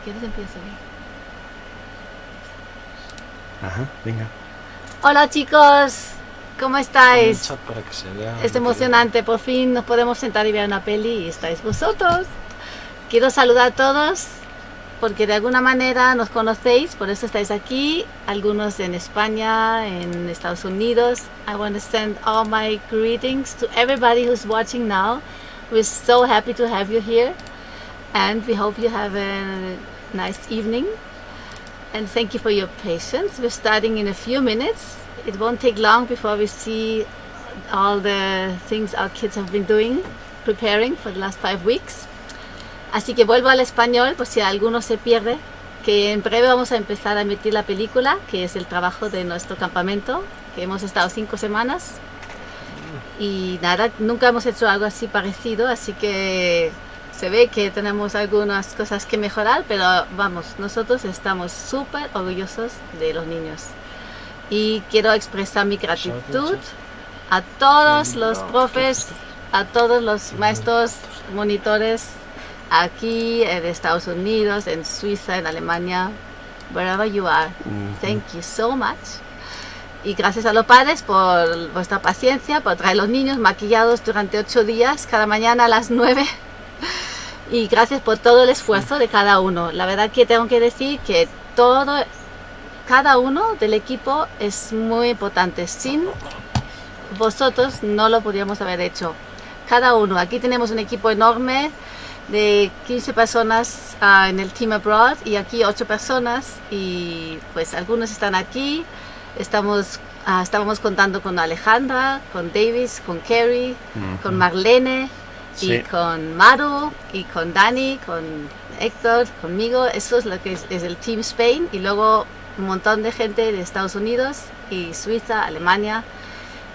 quieres empiezo. Ajá, venga. Hola chicos, ¿cómo estáis? Para que se vea Es emocionante, por fin nos podemos sentar y ver una peli y estáis vosotros. Quiero saludar a todos porque de alguna manera nos conocéis, por eso estáis aquí, algunos en España, en Estados Unidos. I want to send all my greetings to everybody who's watching now. We're so happy to have you here and we hope you have a nice evening. And thank you for your patience. We're starting in a few minutes. It won't take long before we see all the things our kids have been doing, preparing for the last 5 weeks. Así que vuelvo al español por si alguno se pierde, que en breve vamos a empezar a emitir la película, que es el trabajo de nuestro campamento, que hemos estado 5 semanas. Y nada, nunca hemos hecho algo así parecido, así que se ve que tenemos algunas cosas que mejorar, pero vamos, nosotros estamos súper orgullosos de los niños. Y quiero expresar mi gratitud a todos los profes, a todos los maestros, monitores, aquí en Estados Unidos, en Suiza, en Alemania, wherever you are. Thank you so much. Y gracias a los padres por vuestra paciencia, por traer a los niños maquillados durante 8 días, cada mañana a las 9. Y gracias por todo el esfuerzo de cada uno. La verdad que tengo que decir que cada uno del equipo es muy importante. Sin vosotros no lo podríamos haber hecho. Cada uno. Aquí tenemos un equipo enorme de 15 personas en el Team Abroad y aquí 8 personas y pues algunos están aquí. Estábamos contando con Alejandra, con Davis, con Kerry, con Marlene y Sí. con Maru y con Dani, con Héctor, conmigo. Eso es lo que es el Team Spain y luego un montón de gente de Estados Unidos y Suiza, Alemania.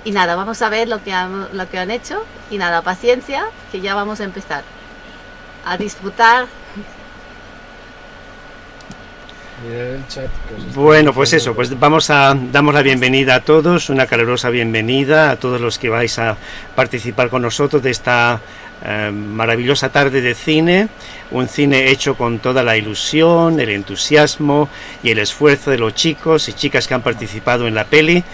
Y nada, vamos a ver lo que han hecho y nada, paciencia, que ya vamos a empezar a disfrutar. Mira el chat, pues, Bueno, pues eso, pues damos la bienvenida a todos, una calurosa bienvenida a todos los que vais a participar con nosotros de esta maravillosa tarde de cine, un cine hecho con toda la ilusión, el entusiasmo y el esfuerzo de los chicos y chicas que han participado en la peli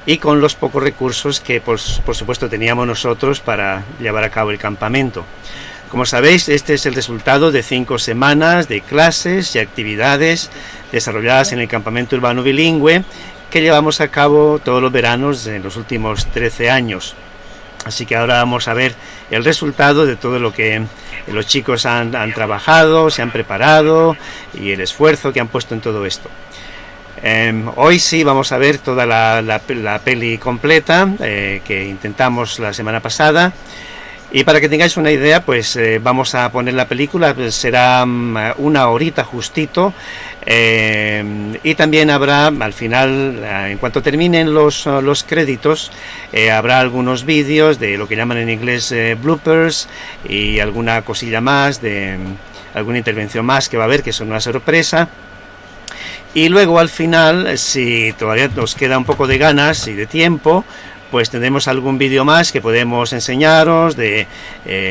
y con los pocos recursos que por supuesto teníamos nosotros para llevar a cabo el campamento. Como sabéis, este es el resultado de 5 semanas de clases y actividades desarrolladas en el campamento urbano bilingüe que llevamos a cabo todos los veranos en los últimos 13 años. Así que ahora vamos a ver el resultado de todo lo que los chicos han trabajado, se han preparado y el esfuerzo que han puesto en todo esto. Hoy sí vamos a ver toda la peli completa que intentamos la semana pasada. Y para que tengáis una idea, pues vamos a poner la película, pues será 1 horita justito, y también habrá al final, en cuanto terminen los créditos, habrá algunos vídeos de lo que llaman en inglés bloopers y alguna cosilla más, alguna intervención más que va a haber, que son una sorpresa. Y luego al final, si todavía nos queda un poco de ganas y de tiempo, pues tendremos algún vídeo más que podemos enseñaros de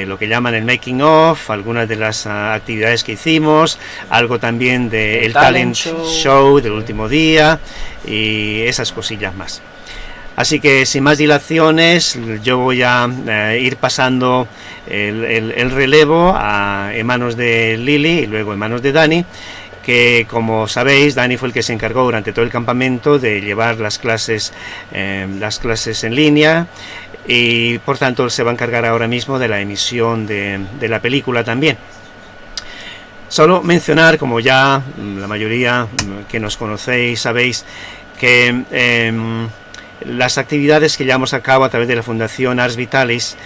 lo que llaman el making of, algunas de las actividades que hicimos, algo también del talent show del último día y esas cosillas más. Así que sin más dilaciones, yo voy a ir pasando el relevo en manos de Lili y luego en manos de Dani, que como sabéis, Dani fue el que se encargó durante todo el campamento de llevar las clases en línea y por tanto se va a encargar ahora mismo de la emisión de la película también. Solo mencionar, como ya la mayoría que nos conocéis sabéis, que las actividades que llevamos a cabo a través de la Fundación Ars Vitalis,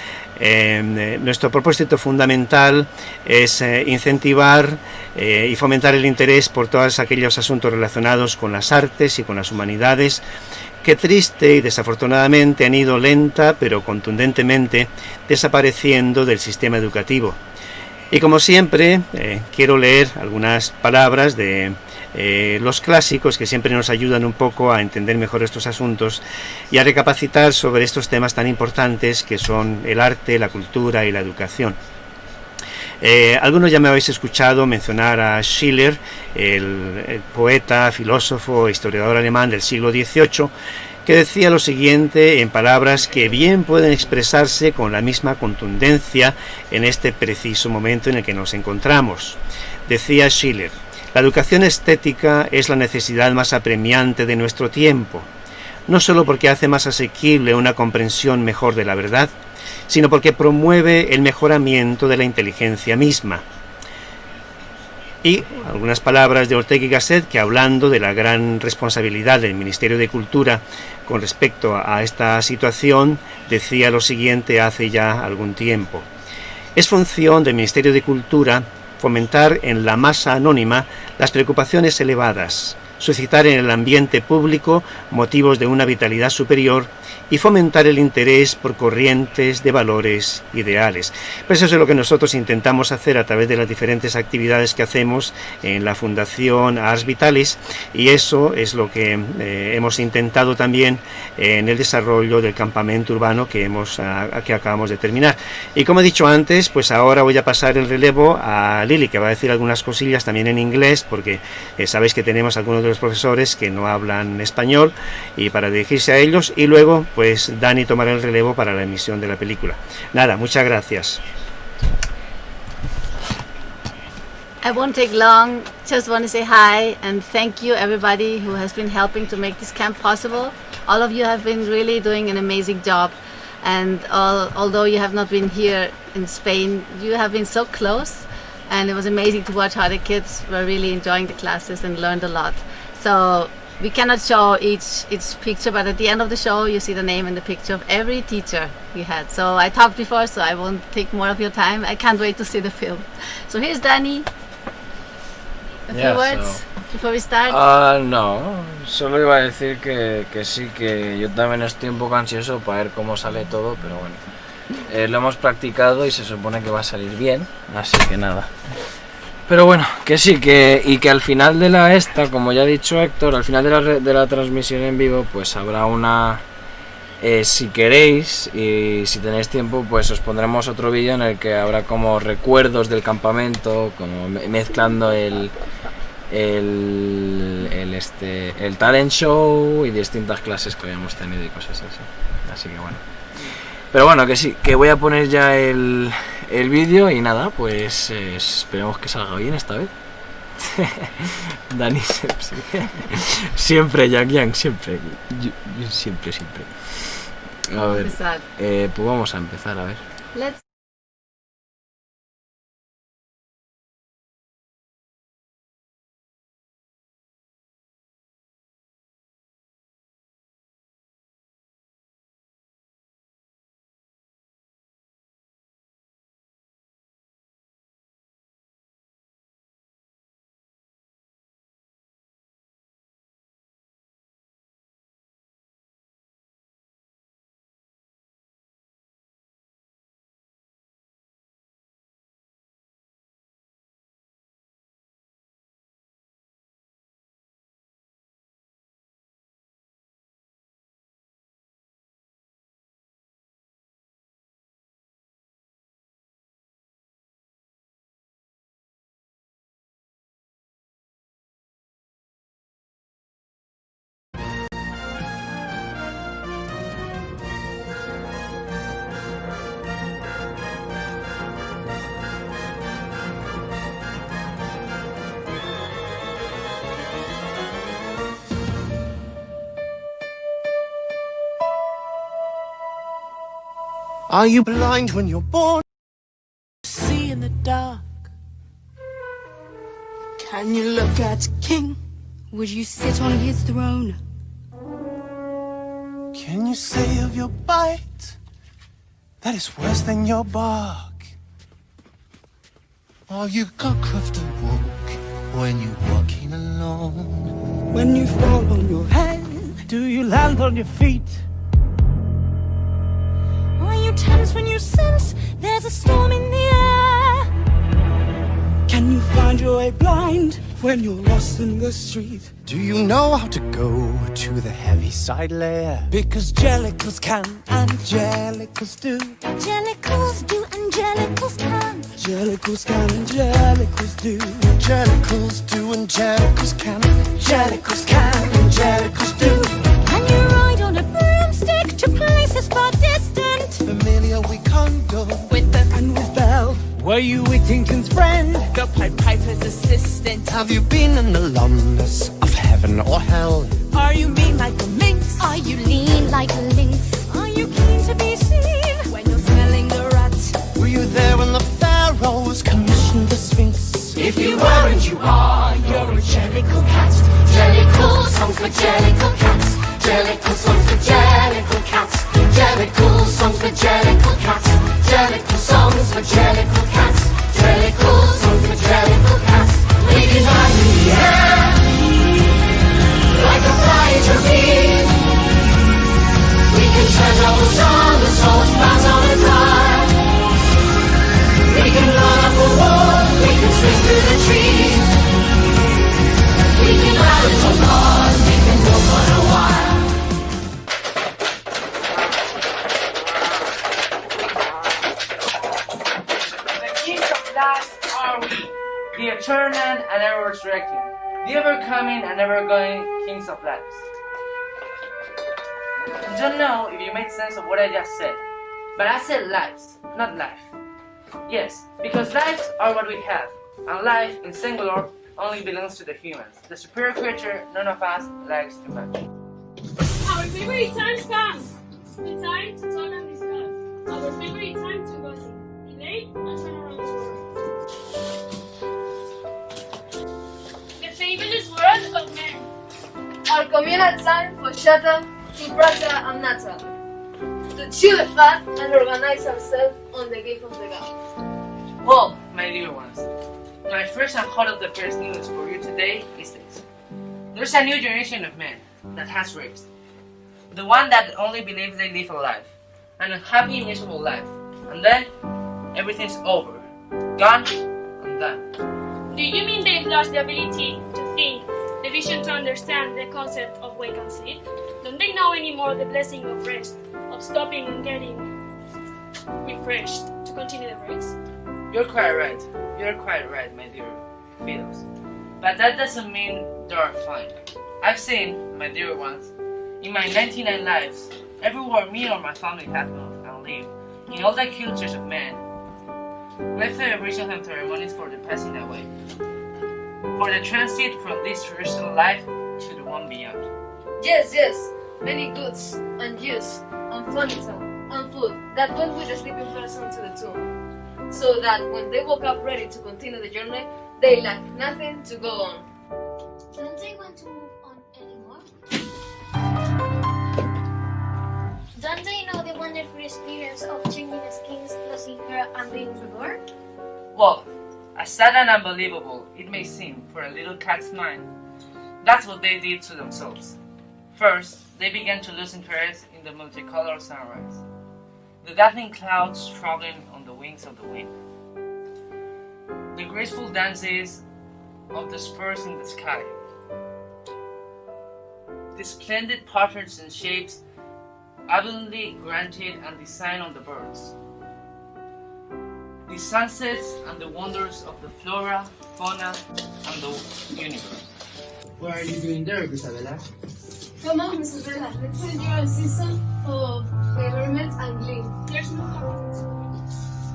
nuestro propósito fundamental es incentivar y fomentar el interés por todos aquellos asuntos relacionados con las artes y con las humanidades que triste y desafortunadamente han ido lenta pero contundentemente desapareciendo del sistema educativo. Y como siempre quiero leer algunas palabras de los clásicos que siempre nos ayudan un poco a entender mejor estos asuntos y a recapacitar sobre estos temas tan importantes que son el arte, la cultura y la educación. Algunos ya me habéis escuchado mencionar a Schiller, el poeta, filósofo, historiador alemán del siglo XVIII, que decía lo siguiente en palabras que bien pueden expresarse con la misma contundencia en este preciso momento en el que nos encontramos. Decía Schiller: la educación estética es la necesidad más apremiante de nuestro tiempo, no solo porque hace más asequible una comprensión mejor de la verdad, sino porque promueve el mejoramiento de la inteligencia misma. Y algunas palabras de Ortega y Gasset, que hablando de la gran responsabilidad del Ministerio de Cultura con respecto a esta situación, decía lo siguiente hace ya algún tiempo: es función del Ministerio de Cultura fomentar en la masa anónima las preocupaciones elevadas, suscitar en el ambiente público motivos de una vitalidad superior y fomentar el interés por corrientes de valores ideales. Pues eso es lo que nosotros intentamos hacer a través de las diferentes actividades que hacemos en la Fundación Ars Vitalis, y eso es lo que hemos intentado también en el desarrollo del campamento urbano que acabamos de terminar. Y como he dicho antes, pues ahora voy a pasar el relevo a Lili, que va a decir algunas cosillas también en inglés, porque sabéis que tenemos algunos de los profesores que no hablan español, y para dirigirse a ellos, y luego pues Dani tomará el relevo para la emisión de la película. Nada, muchas gracias. I won't take long, just want to say hi and thank you everybody who has been helping to make this camp possible. All of you have been really doing an amazing job, and although you have not been here in Spain, you have been so close, and it was amazing to watch how the kids were really enjoying the classes and learned a lot. So we cannot show each picture, but at the end of the show you see the name and the picture of every teacher we had. So I talked before, so I won't take more of your time. I can't wait to see the film. So here's Danny. A few words before we start. No, solo iba a decir que sí, que yo también estoy un poco ansioso para ver cómo sale todo, pero bueno, lo hemos practicado y se supone que va a salir bien, así que nada. Pero bueno, que sí, y que al final de como ya ha dicho Héctor, al final de la transmisión en vivo, pues habrá una, si queréis y si tenéis tiempo, pues os pondremos otro vídeo en el que habrá como recuerdos del campamento, como mezclando el talent show y distintas clases que habíamos tenido y cosas así. Así que bueno. Pero bueno, que sí, que voy a poner ya el vídeo y nada, pues esperemos que salga bien esta vez. Dani, siempre, Yang, siempre. Siempre. A ver, pues vamos a empezar, a ver. Are you blind when you're born? See in the dark. Can you look at a king? Would you sit on his throne? Can you say of your bite that is worse than your bark? Are you cockroach to walk when you're walking alone? When you fall on your head, do you land on your feet? Are you tense when you sense there's a storm in the air? Can you find your way blind when you're lost in the street? Do you know how to go to the Heaviside lair? Because jellicles can, angelicals do. Angelicals do, angelicals can. Angelicals can, angelicals do. Angelicals do, angelicals can. Angelicals can, angelicals do. Can you ride on a broomstick to places far distant? Familiar we can't go. With the And with Belle, were you Whittington's friend? The Pied Piper's assistant. Have you been an alumnus of heaven or hell? Are you mean like a minx? Are you lean like a lynx? Are you keen to be seen? When you're smelling the rat. Were you there when the pharaohs commissioned the Sphinx? If you weren't, you are, you're a jellicle cat. Jellicle songs for jellicle cats. Jellicle songs for jellicle cats. Jellicle songs for jellicle cats. Jellicle songs for jellicle cats. Jellicle songs for jellicle cats. We can fly in the air like a flying trapeze. We can tread over the souls pass on a time. We can run up a wall, we can swing through the trees. We can balance on Mars, we can walk on a wire. The kings of life are we, the eternal and ever resurrecting, the ever coming and ever going kings of lives. I don't know if you made sense of what I just said, but I said lives, not life. Yes, because lives are what we have, and life in singular only belongs to the humans, the superior creature none of us likes too much. Our favorite times come. The time to talk and discuss. Our favorite time to gossip, debate, and turn around the world. The fabulous world of men. Our communal time for shut up, to brata and nata. To chew the fat and organize ourselves on the gift of the God. Well, my dear ones, my first and hot of the press news for you today is this. There's a new generation of men that has raised. The one that only believes they live a life, an unhappy, miserable life, and then everything's over, gone and done. Do you mean they've lost the ability to think, the vision to understand the concept of wake and sleep? Don't they know anymore the blessing of rest, of stopping and getting refreshed to continue the race? You're quite right. You're quite right, my dear fellows. But that doesn't mean they're fine. I've seen, my dear ones, in my 99 lives, everywhere me or my family have moved and lived, in all the cultures of men, great celebrations and ceremonies for the passing away, for the transit from this terrestrial life to the one beyond. Yes, many goods and use and furniture and food that went with the sleeping person to the tomb, so that when they woke up ready to continue the journey, they lacked nothing to go on. Don't they want to move on anymore? Don't they know the wonderful experience of changing skins, losing hair, and being reborn? Well, as sad and unbelievable it may seem for a little cat's mind, that's what they did to themselves. First, they began to lose interest in the multicolored sunrise, the dazzling clouds traveling on the wings of the wind, the graceful dances of the spurs in the sky, the splendid patterns and shapes abundantly granted and designed on the birds, the sunsets and the wonders of the flora, fauna, and the universe. What are you doing there, Isabella? Come on, Mrs. Bella, let's enjoy a season of government and glee. There's no more.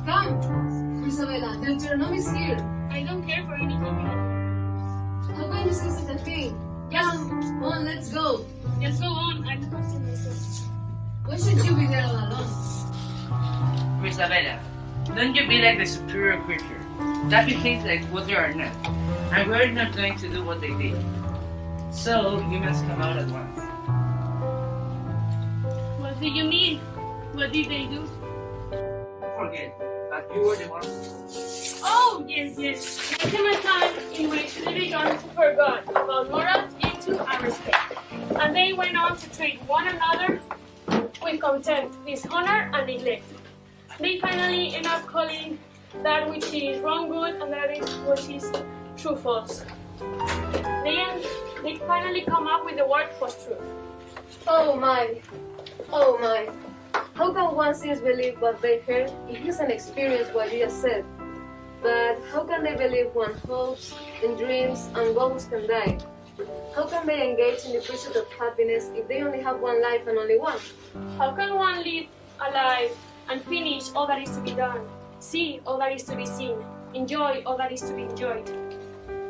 Come, Isabella, Deuteronomy is here. I don't care for any community. How can you say such a thing? Come on, let's go. Just go on, I'm not to myself. Why should you be there all alone? Isabella, don't you be like the superior creature that behaves like what they are not, and we're not going to do what they did. So you must come out at once. What do you mean? What did they do? Forget, but you were the one. Oh, yes. There came a time in which they began to forget about morals into and respect, and they went on to treat one another with contempt, dishonor, and neglect. They finally end up calling that which is wrong good and that is which is true false. They finally come up with the word post-truth. Oh my. How can one since believe what they heard if he hasn't experienced what you just said? But how can they believe when hopes and dreams and goals can die? How can they engage in the pursuit of happiness if they only have one life and only one? How can one live a life and finish all that is to be done, see all that is to be seen, enjoy all that is to be enjoyed,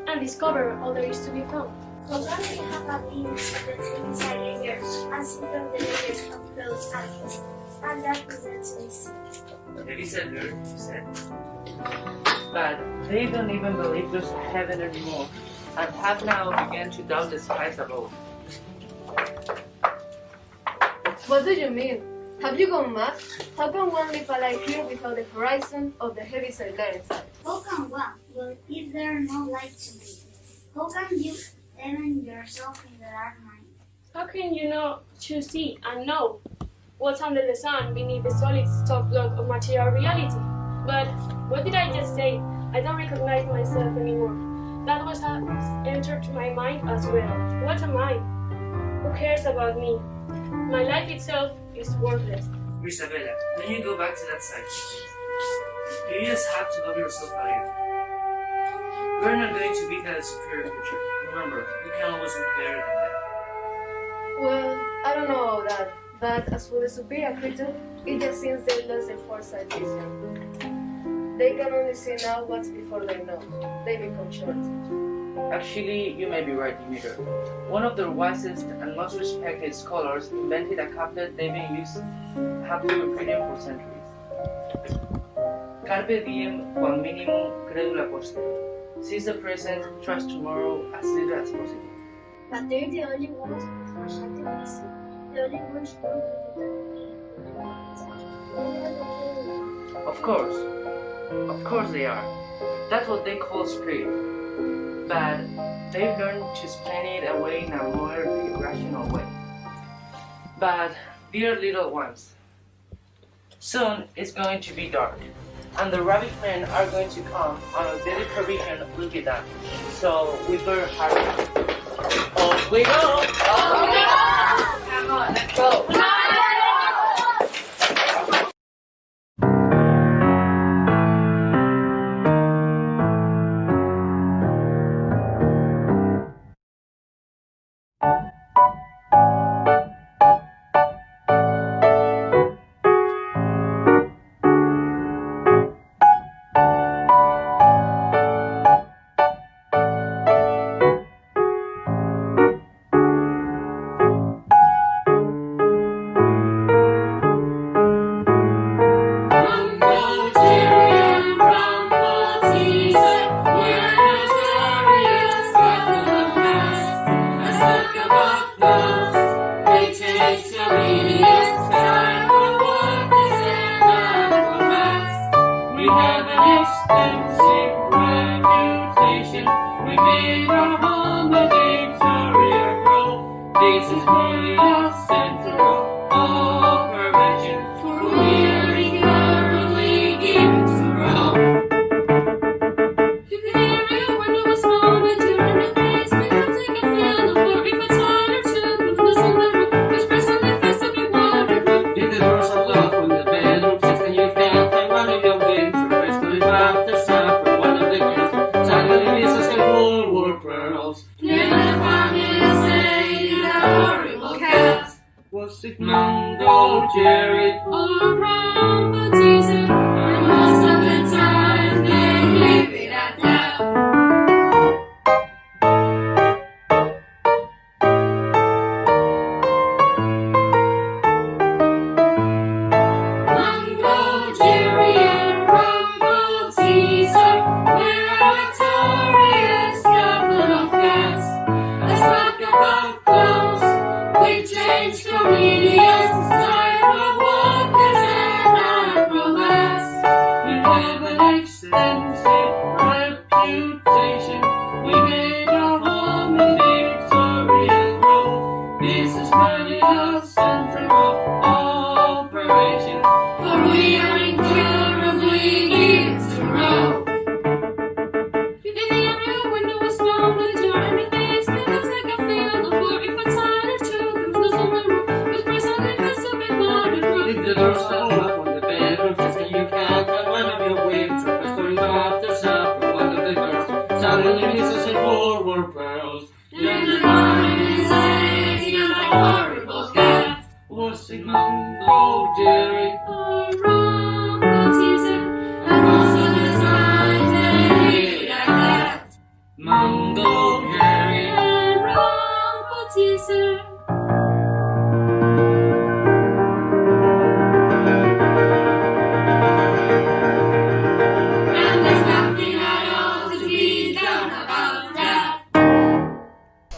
and discover all there is to be found? How can we have a glimpse of the things I layer and see from the layers of clothes and things, and that presents me? Maybe said her, said. But they don't even believe there's a heaven anymore, and have now begun to doubt the skies above. What do you mean? Have you gone mad? How can one live a life here without the horizon of the heavy side there inside? How can one? Well, if there are no light to me, how can you even yourself in the dark night? How can you know, to see and know what's under the sun beneath the solid soft block of material reality? But what did I just say? I don't recognize myself anymore. That was entered to my mind as well. What am I? Who cares about me? My life itself is worthless. Isabella, when you go back to that side, you just have to love yourself a little. We're not going to be that superior creature. Remember, you can always be better than that. Well, I don't know about that, but as for the superior creature, it just seems they lost their foresight vision. They can only see now what's before they know. They become short. Actually, you may be right, Demeter. One of the wisest and most respected scholars invented a couplet they've been used happily repeating for centuries. Carpe diem quam minimum credula poster. Seize the present, trust tomorrow as little as possible. But they're the only ones who foresight the easy. The only ones who don't believe it. Of course they are. That's what they call spirit. But they've learned to explain it away in a moderately rational way. But dear little ones, soon it's going to be dark, and the rabbit men are going to come, and our daily provision will be done. So we better hurry. Off we go! Off we go! Come on, let's go! Change comedians, time of war. Suddenly misses and forward pearls. Then the morning says, "You're my horrible cat." Was it Mungo Jerry? Or Rumble Teaser? And most of the time they really like that. Mungo Jerry and Rumble Teaser. And there's nothing at all to be done about that.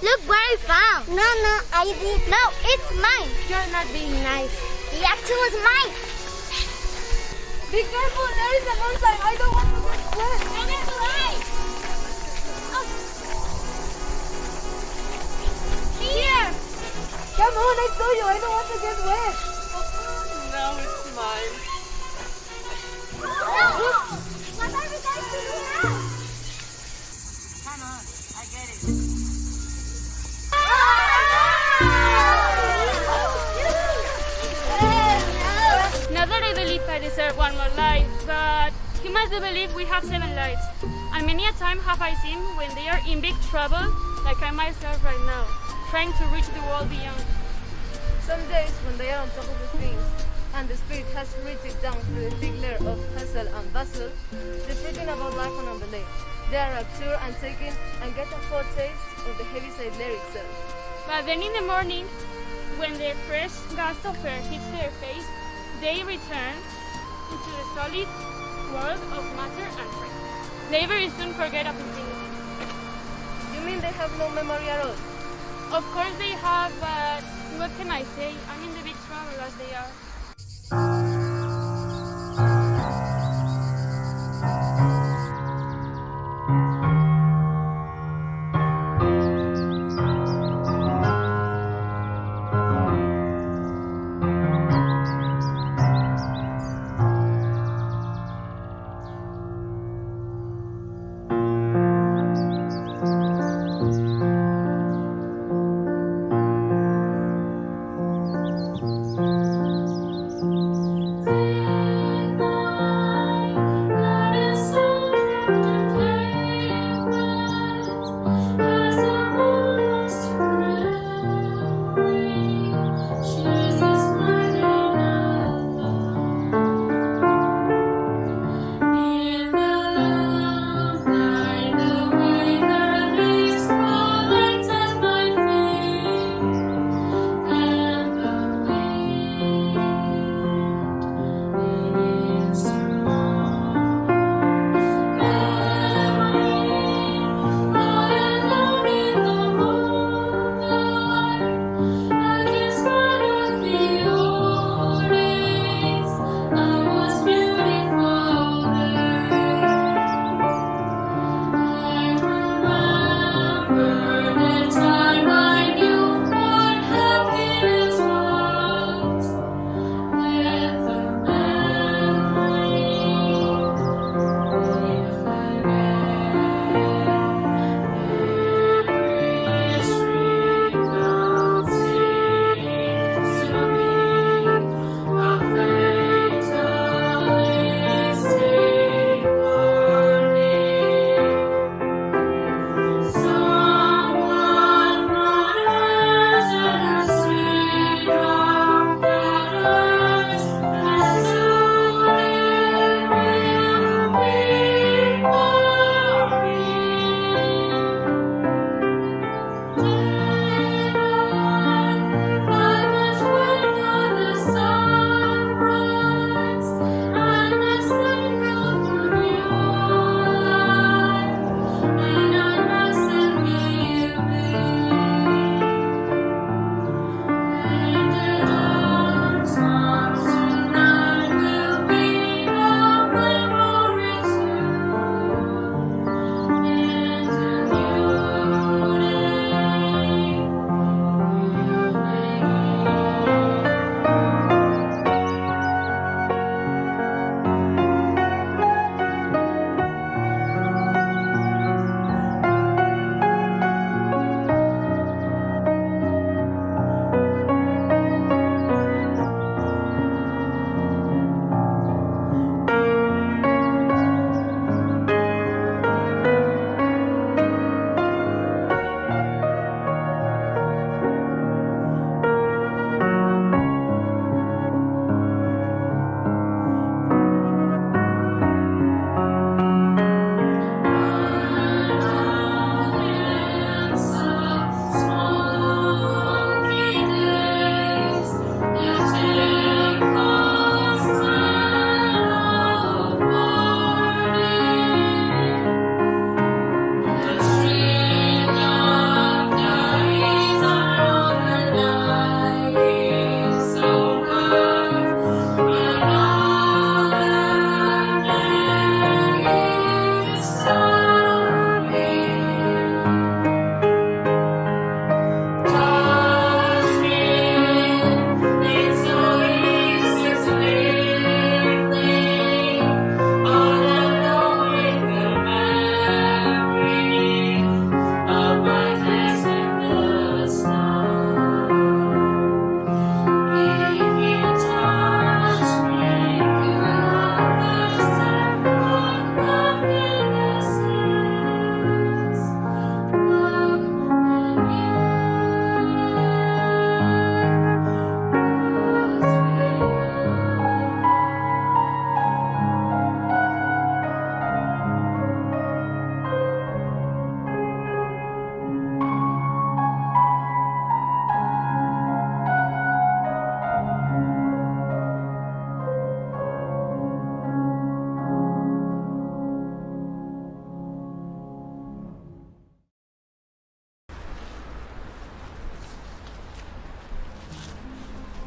Look what I found. No, I did. No, it's mine. You're not being nice. The action was mine. Be careful, there is a monster. I don't want to get wet. No, that's right. Oh. Here. Come on, I told you, I don't want to get wet. Now it's mine. No. What are we going to do now? Come on, I get it. Not that I believe I deserve one more life, but humans do believe we have 7 lives. And many a time have I seen when they are in big trouble, like I myself right now, trying to reach the world beyond. Some days when they are on top of the things, and the spirit has reached it down through the thick layer of hustle and bustle, they forget about life and unbelief. They are absurd and taken and get a foretaste of the heaviside lyrics. But then in the morning, when the fresh gust of air hits their face, they return into the solid world of matter and strength. They very soon forget everything. You mean they have no memory at all? Of course they have, but what can I say? I'm in the big trouble as they are. That is so contemplate.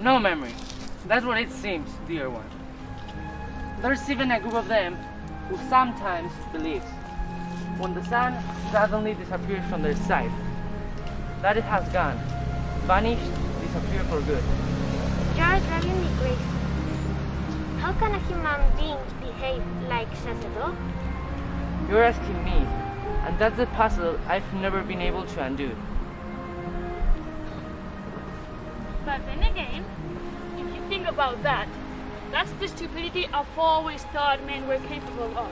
no memory. That's what it seems, dear one. There's even a group of them who sometimes believes when the sun suddenly disappears from their sight, that it has gone, vanished, disappeared for good. You are driving me crazy. How can a human being behave like such a dog? You're asking me, and that's the puzzle I've never been able to undo. But then again, if you think about that, that's the stupidity I've always thought men were capable of.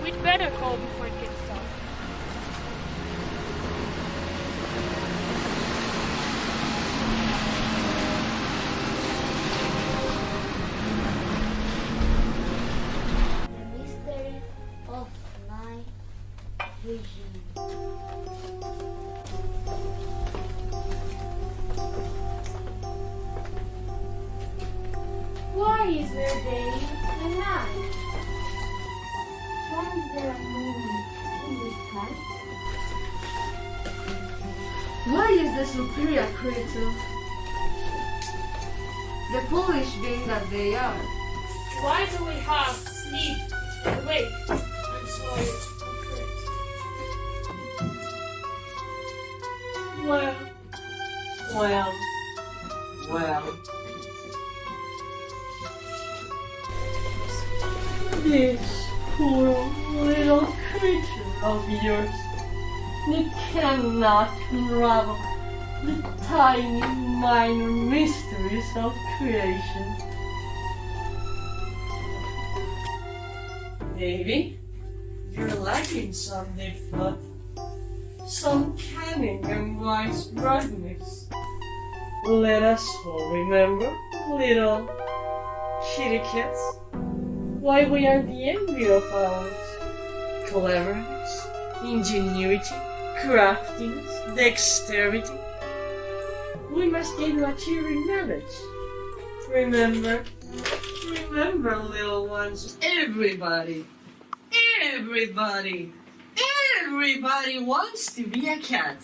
We'd better call before it gets dark. The mystery of night vision. Why is there day and night? Why is there a moon in the sky? Why is the superior creature the foolish being that they are? Why do we have sleep and wake and toil and fret? Well. This poor little creature of yours that cannot unravel the tiny minor mysteries of creation. Maybe you're lacking some deep thought, some cunning and wise brightness. Let us all remember, little kitty cats, why we are the envy of ours. Cleverness, ingenuity, craftiness, dexterity. We must gain maturing knowledge. Remember, little ones, everybody wants to be a cat.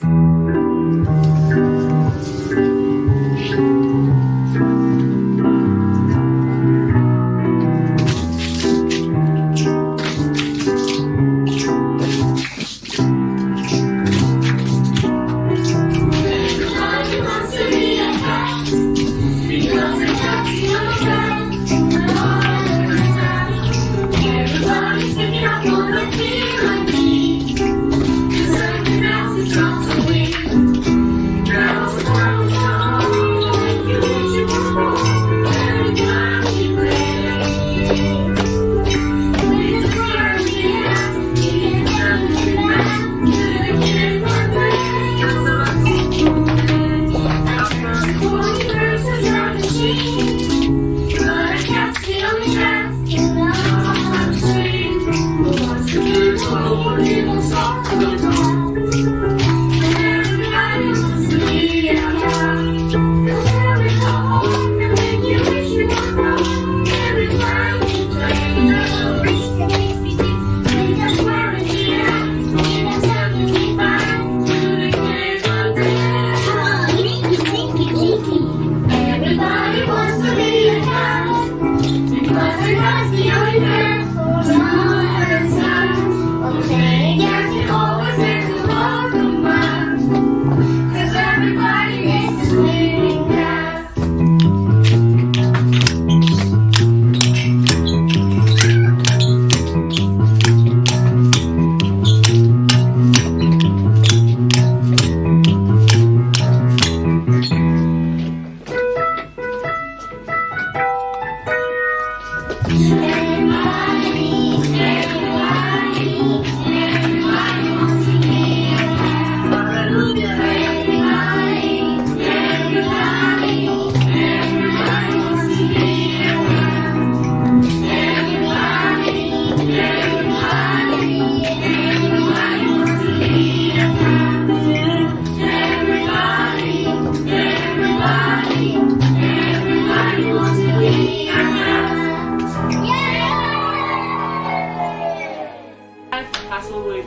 Has always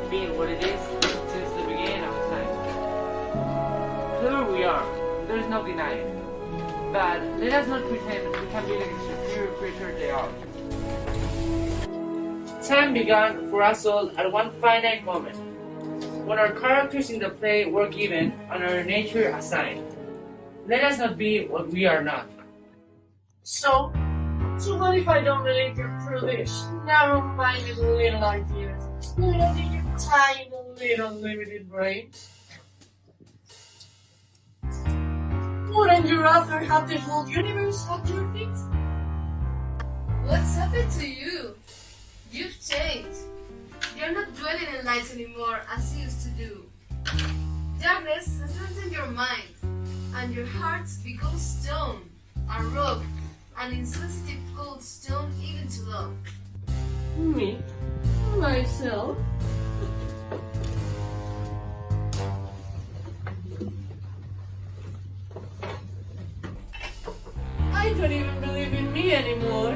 been what it is since the beginning of time. we are. There is no denying. But let us not pretend we can be like the superior creature they are. Time began for us all at one finite moment, when our characters in the play were given and our nature assigned. Let us not be what we are not. So what if I don't believe you through this narrow-minded little ideas? Little in your tiny little limited brain? Wouldn't you rather have the whole universe at your feet? What's happened to you? You've changed. You're not dwelling in lights anymore as you used to do. Darkness has entered your mind, and your heart's become stone, a rock, an insensitive cold stone even to love. Me? Myself? I don't even believe in me anymore.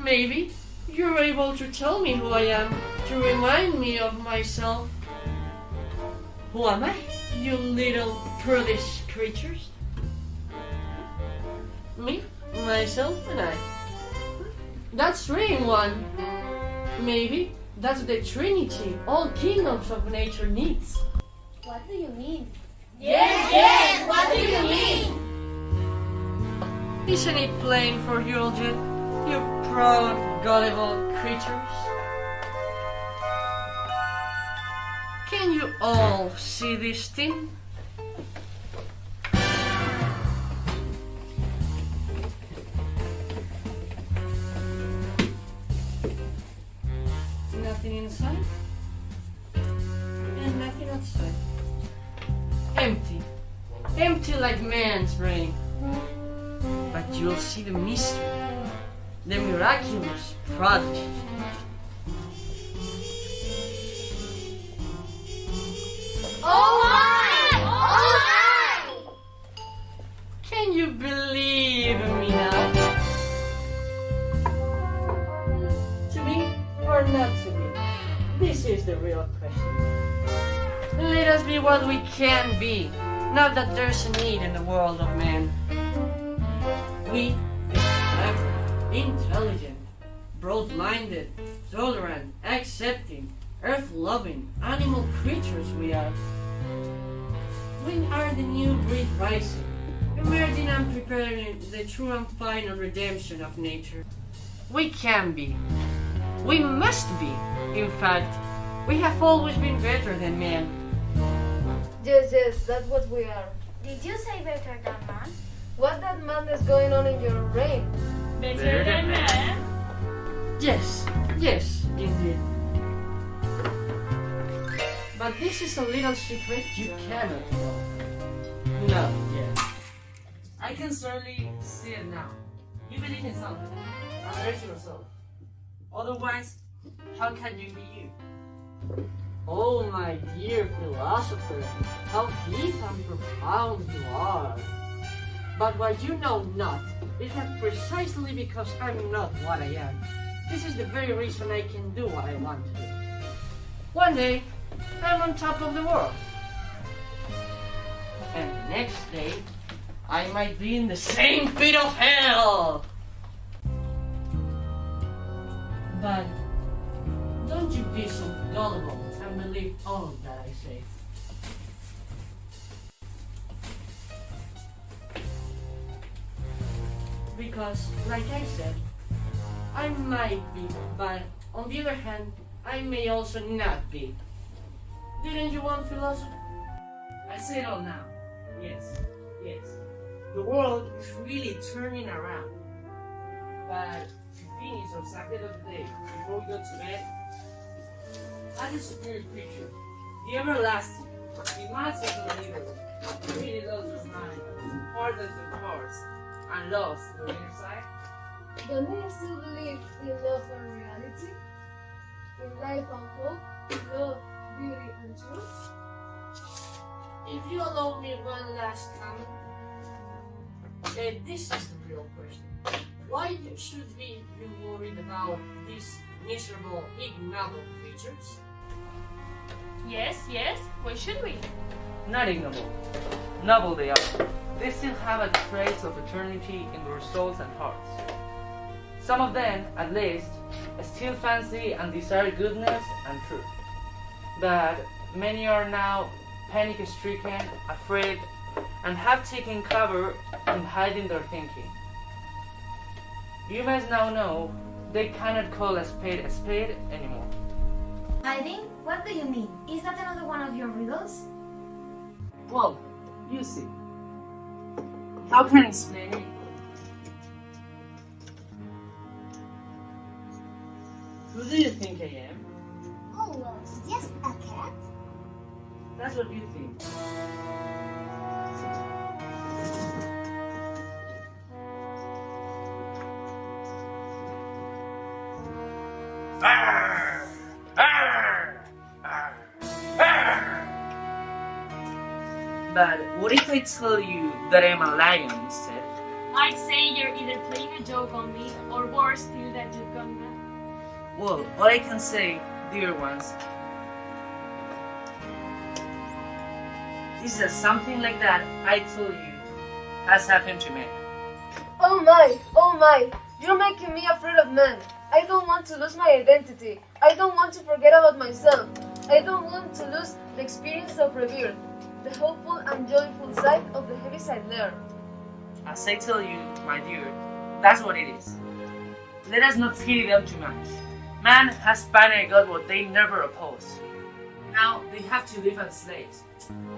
Maybe you're able to tell me who I am, to remind me of myself. Who am I, you little prudish creatures? Me, myself, and I. That's three in one. Maybe that's the Trinity all kingdoms of nature needs. What do you mean? Yes, what do you mean? Isn't it plain for you, you proud, gullible creatures? Can you all see this thing? Nothing inside and nothing outside. Empty. Empty like man's brain. But you'll see the mystery, the miraculous prodigy. Oh my! Oh my! Can you believe me now? To be or not to be? This is the real question. Let us be what we can be, not that there's a need in the world of man. We, clever, intelligent, broad-minded, tolerant, accepting, earth-loving, animal creatures we are. We are the new breed rising, emerging and preparing the true and final redemption of nature. We can be. We must be. In fact, we have always been better than man. Yes, that's what we are. Did you say better than man? What that madness going on in your brain? Better than man? Yes, indeed. But this is a little secret you cannot know. Not yet. I can certainly see it now. You believe in something. Alert yourself. Otherwise, how can you be you? Oh, my dear philosopher, how deep and profound you are. But what you know not is that precisely because I'm not what I am, this is the very reason I can do what I want to do. One day, I'm on top of the world. And the next day, I might be in the same pit of hell. But don't you be so gullible and believe all that I say. Because, like I said, I might be, but on the other hand, I may also not be. Didn't you want philosophy? I say it all now. Yes. The world is really turning around. But to finish our subject of the day, before we go to bed, as a superior creature, the everlasting, the master of the universe, really loves his mind, harder than cars, and lost the inner side. Don't you still believe in love and reality? In life and hope, love, beauty and truth? If you allow me one last comment, this is the real question. Why should we be worried about these miserable, ignoble creatures? Yes, why should we? Not ignoble. Noble they are. They still have a trace of eternity in their souls and hearts. Some of them, at least, still fancy and desire goodness and truth. But many are now panic-stricken, afraid, and have taken cover in hiding their thinking. You must now know they cannot call a spade anymore. Hiding? What do you mean? Is that another one of your riddles? Well, you see. How can I explain it? Who do you think I am? Oh, well, just a cat. That's what you think. But what if I tell you that I'm a lion instead? I'd say you're either playing a joke on me or worse still that you've gone mad. Well, all I can say, dear ones, is that something like that I told you has happened to me. Oh my, you're making me afraid of men. I don't want to lose my identity. I don't want to forget about myself. I don't want to lose the experience of rebirth, the hopeful and joyful side of the heavy side there. As I tell you, my dear, that's what it is. Let us not pity them too much. Man has finally got what they never opposed. Now they have to live as slaves,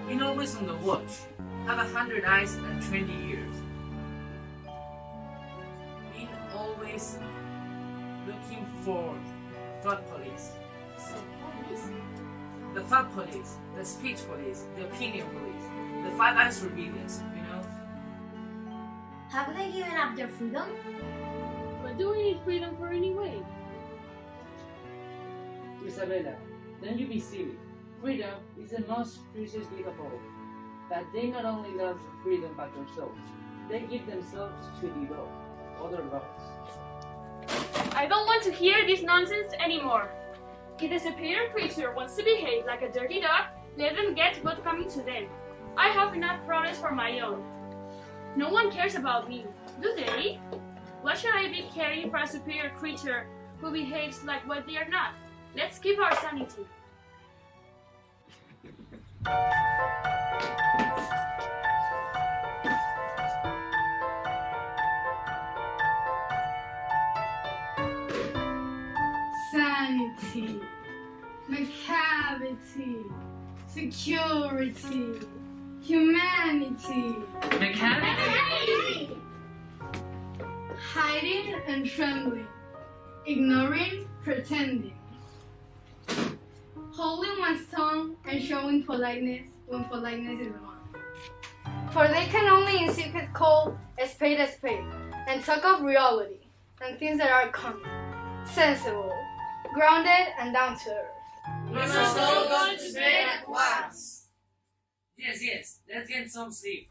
being always on the watch, have 100 eyes and 20 ears, being always looking for thought police. The thought police, the speech police, the opinion police, the 5 eyes rebellions, you know? Have they given up their freedom? What do we need freedom for anyway? Isabella, don't you be silly. Freedom is the most precious gift of all. But they not only love freedom but themselves. They give themselves to the law, other laws. I don't want to hear this nonsense anymore. If the superior creature wants to behave like a dirty dog, let them get what's coming to them. I have enough problems for my own. No one cares about me, do they? Why should I be caring for a superior creature who behaves like what they are not? Let's keep our sanity. Sanity, macavity, security, humanity, Mechanic? hiding and trembling, ignoring, pretending, holding one's tongue and showing politeness when politeness is wrong. For they can only in secret call a spade, and talk of reality and things that are common, sensible, grounded and down to earth. We must all go to bed at once. Yes, let's get some sleep.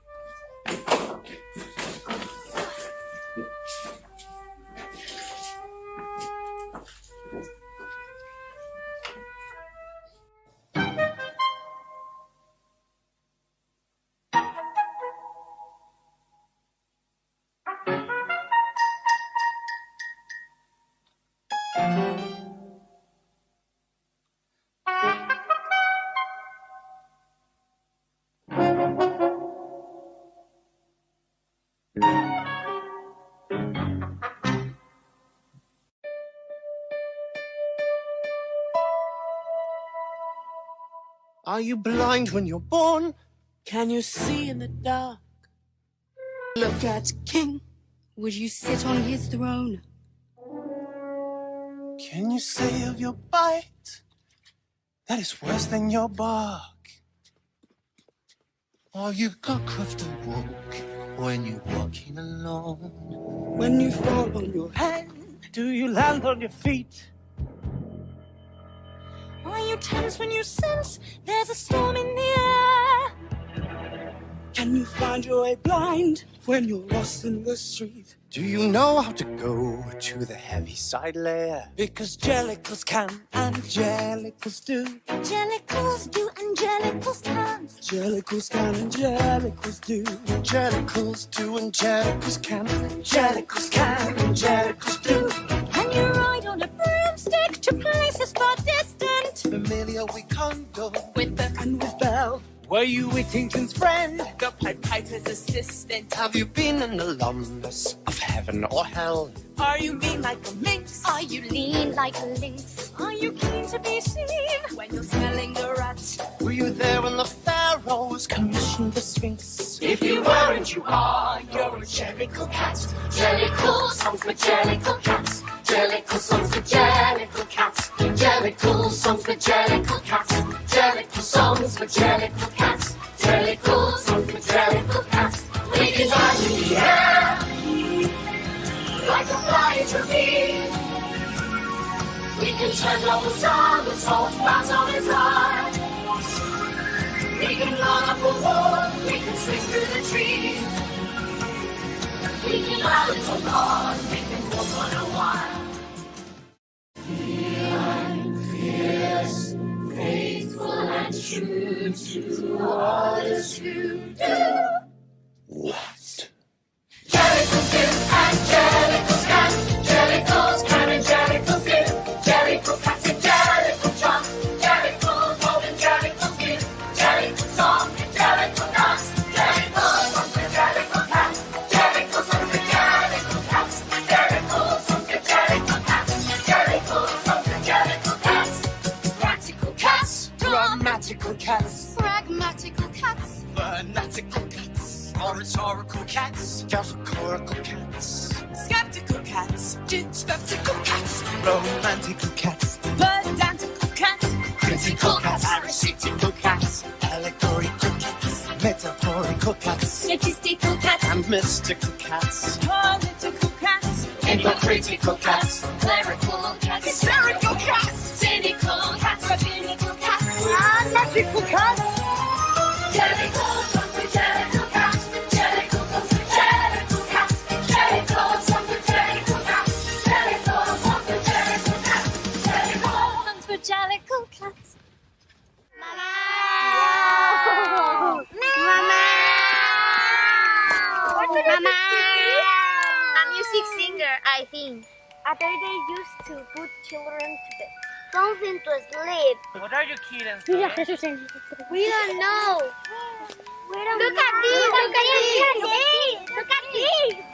Are you blind when you're born? Can you see in the dark? Look at King. Would you sit on his throne? Can you say of your bite that is worse than your bark? Are you cockcroft to walk when you're walking alone? When you fall on your head, do you land on your feet? Are you tense when you sense there's a storm in the air? Can you find your way blind when you're lost in the street? Do you know how to go to the heavy side layer? Because jellicles can and jellicles do. Jellicles do and jellicles can. Jellicles can and jellicles do. Jellicles do and jellicles can. Jellicles can and jellicles do. Can you ride on a broomstick to places far distant? Familiar we can't go with Beck and with Belle. Were you Whittington's friend? The Pied Piper's assistant. Have you been an alumnus of heaven or hell? Are you mean like a minx? Are you lean like a lynx? Are you keen to be seen when you're smelling a rat? Were you there when the pharaohs commissioned the Sphinx? If you weren't, you are. You're a jellicle cat. Jellicle songs for jellicle cats. Jellicle songs for jellicle cats. Jellicle songs for jellicle cats. Jellicle songs for jellicle cats. Jellicle songs for jellicle cats. We can fly in the air like a flying trapeze. We can turn doubles on the salt flats on its eye. We can run up a wall, we can swing through the trees. We can balance on cars, we can walk on a wire. Fierce, faithful and true to all is who do. What? Jellicles do and jellicles can. Jellicles can and jellicles do. Jellicle cats and jellicle jump. Jellicles hold and jellicles give. Jellicle song and jellicle dance. Jellicle song for jellicle cats. Jellicle song for jellicle cats. Jellicle song for jellicle cats. Jellicle song for jellicle cats. Practical cats. Grammatical cats. Pragmatical cats. Fanatical cats. Oratorical cats. Categorical cats. Skeptical cats. Dyspeptical cats. Romantical cats. Pedantical cats. Critical cats. Parasitical cats. Allegorical cats. Metaphorical cats. Statistical cats. And mystical cats. Political cats. Hypocritical cats. Clerical cats. Hysterical cats. Cynical cats. Rabbinical cats. Magical cats. Jellicle song for jellicle cats. Jellicle song for jellicle cats. Jellicle song for jellicle cats. Jellicle song for jellicle cats. Jellicle Songs for jellicle cats. Mama! Mama! A music singer, I think. After they used to put children to bed. Something to sleep. What are you kidding? saying? We don't know. Look at this! Look at this! Look at this!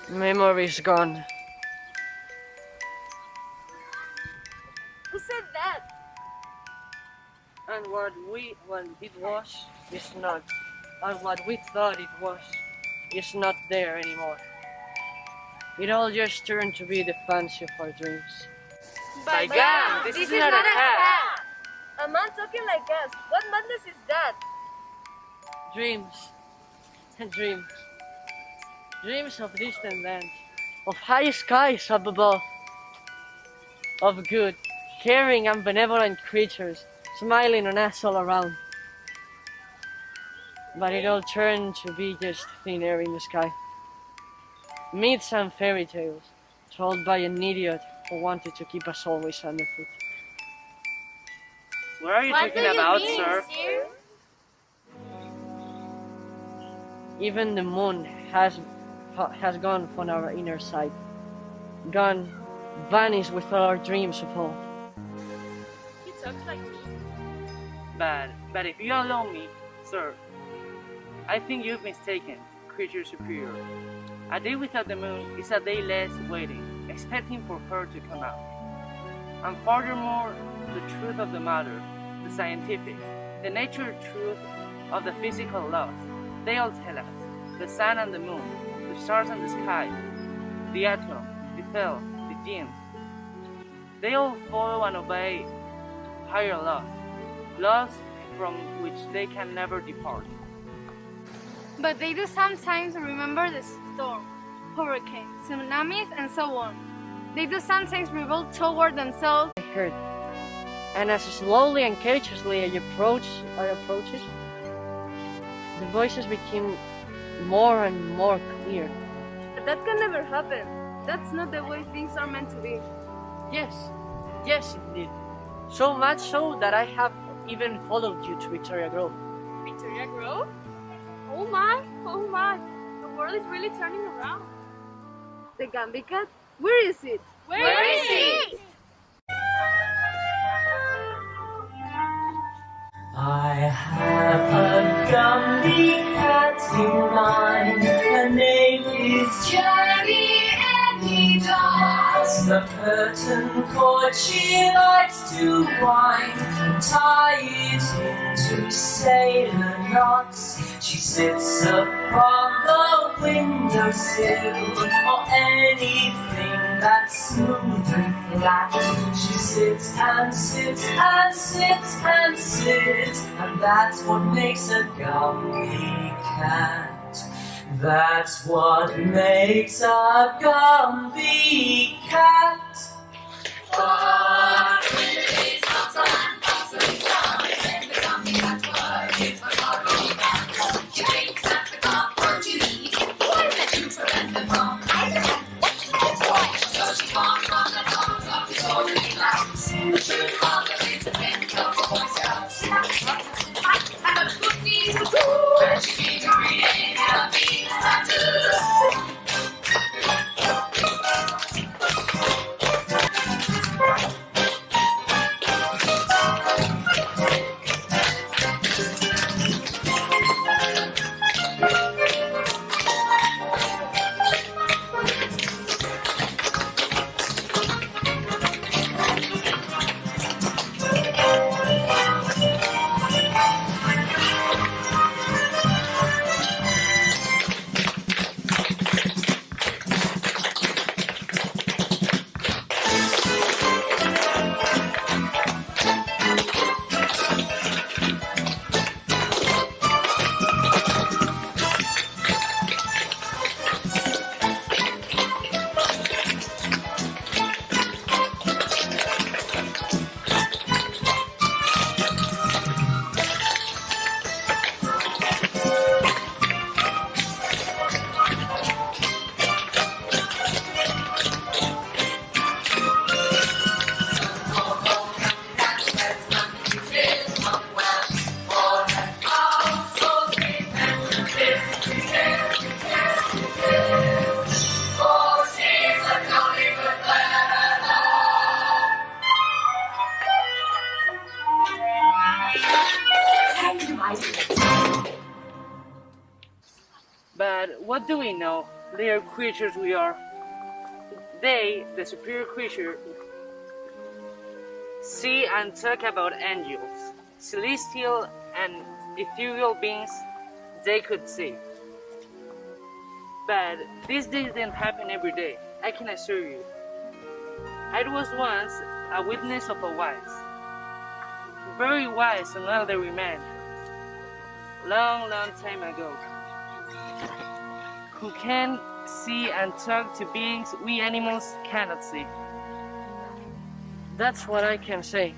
Memory's gone. Who said that? And what it was is not. And what we thought it was is not there anymore. It all just turned to be the fancy of our dreams. By God, this is not a cat. A man talking like us. What madness is that? Dreams and dreams. Dreams of distant lands, of high skies up above, of good, caring and benevolent creatures smiling on us all around. But it all turned to be just thin air in the sky. Myths and fairy tales told by an idiot who wanted to keep us always underfoot. What are you talking about, sir? Even the moon has gone from our inner sight. Gone, vanished with all our dreams of old. He talks like me. But if you allow me, sir, I think you've mistaken creature superior. A day without the moon is a day less waiting, expecting for her to come out. And furthermore, the truth of the matter, the scientific, the nature truth of the physical laws, they all tell us, the sun and the moon, the stars and the sky, the atom, the cell, the genes, they all follow and obey higher laws, laws from which they can never depart. But they do sometimes remember the storm, hurricanes, tsunamis, and so on. They do sometimes revolt toward themselves. I heard, and as slowly and cautiously I approach it, The voices became more and more clear. That can never happen. That's not the way things are meant to be. Yes, yes indeed. So much so that I have even followed you to Victoria Grove. Victoria Grove? Oh my, oh my. The world is really turning around. The Gambi cat? Where is it? Where is it? I have a Gumby cat in mind. Her name is Jenny, and he does the curtain cord she likes to wind and tie it into sailor knots. She sits upon the windowsill or anything that's smooth and flat. She sits and sits and sits and sits, and that's what makes a Gumby cat. That's what makes a Gumby cat. But when the days pass and pass and die, and the Gumby cat's word is my sorrow back. She thinks that the cock purges, why let you prevent them from so she walks on the tongues of his holy lands. The truth of the face of him, the Boy Scouts. And the cookies are cool, and she keeps creating a beat tattoo. But what do we know? They are creatures we are. They, the superior creature, see and talk about angels, celestial and ethereal beings they could see. But this didn't happen every day, I can assure you. I was once a witness of a very wise and elderly man, long time ago, who can see and talk to beings we animals cannot see. That's what I can say.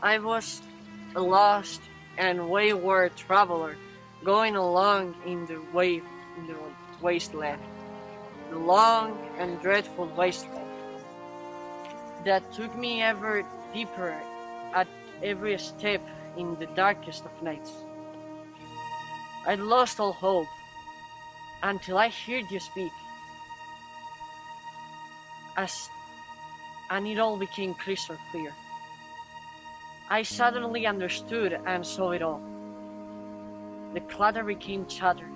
I was a lost and wayward traveler going along in the wasteland, the long and dreadful wasteland that took me ever deeper at every step in the darkest of nights. I lost all hope until I heard you speak, and it all became crystal clear. I suddenly understood and saw it all. The clatter became chatter.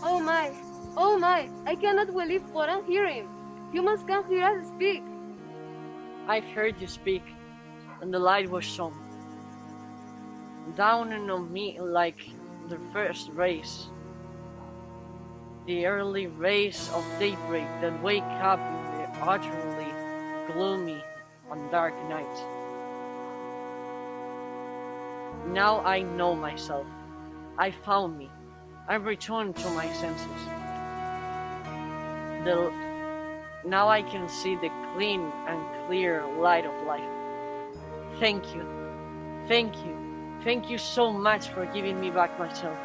Oh my, I cannot believe what I'm hearing. Humans can hear us speak. I've heard you speak, and the light was shone down on me like the first rays, the early rays of daybreak that wake up in the utterly gloomy and dark night. Now I know myself. I found me. I returned to my senses. Now I can see the clean and clear light of life. Thank you. Thank you. Thank you so much for giving me back myself.